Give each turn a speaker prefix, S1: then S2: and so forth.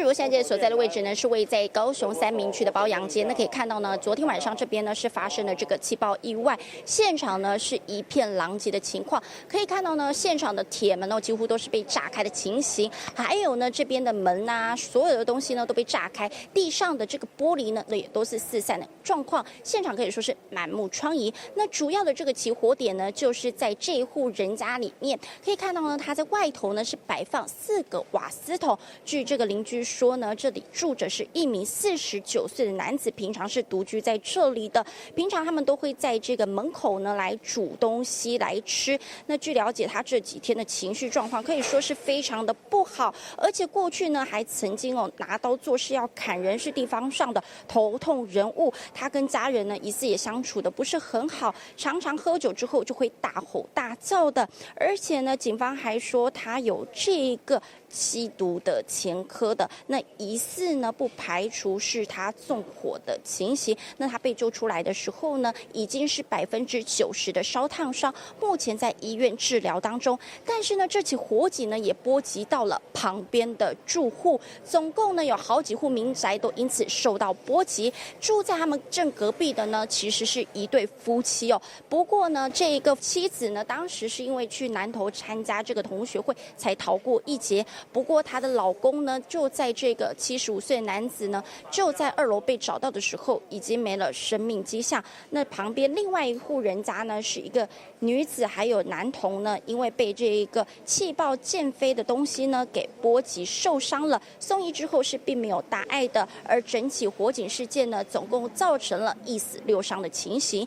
S1: 如现在所在的位置呢，是位在高雄三民区的褒阳街。那可以看到呢，昨天晚上这边呢是发生了这个气爆意外，现场呢是一片狼藉的情况。可以看到呢，现场的铁门呢几乎都是被炸开的情形，还有呢这边的门啊，所有的东西呢都被炸开，地上的这个玻璃呢也都是四散的状况，现场可以说是满目疮痍。那主要的这个起火点呢，就是在这一户人家里面，可以看到呢，它在外头呢是摆放4个瓦斯桶。据这个邻居说呢，这里住着是一名49岁的男子，平常是独居在这里的。平常他们都会在这个门口呢来煮东西来吃。那据了解，他这几天的情绪状况可以说是非常的不好，而且过去呢还曾经拿刀做事要砍人，是地方上的头痛人物。他跟家人呢疑似也相处的不是很好，常常喝酒之后就会大吼大叫的。而且呢，警方还说他有这个吸毒的前科的，那疑似呢不排除是他纵火的情形。那他被救出来的时候呢，已经是90%的烧烫伤，目前在医院治疗当中。但是呢，这起火警呢也波及到了旁边的住户，总共呢有好几户民宅都因此受到波及。住在他们正隔壁的呢，其实是一对夫妻哦。不过呢，这个妻子呢，当时是因为去南投参加这个同学会才逃过一劫。不过她的老公呢，就在这个75岁的男子呢，就在2楼被找到的时候，已经没了生命迹象。那旁边另外一户人家呢，是一个女子还有男童呢，因为被这一个气爆溅飞的东西呢给波及受伤了，送医之后是并没有大碍的。而整起火警事件呢，总共造成了1死6伤的情形。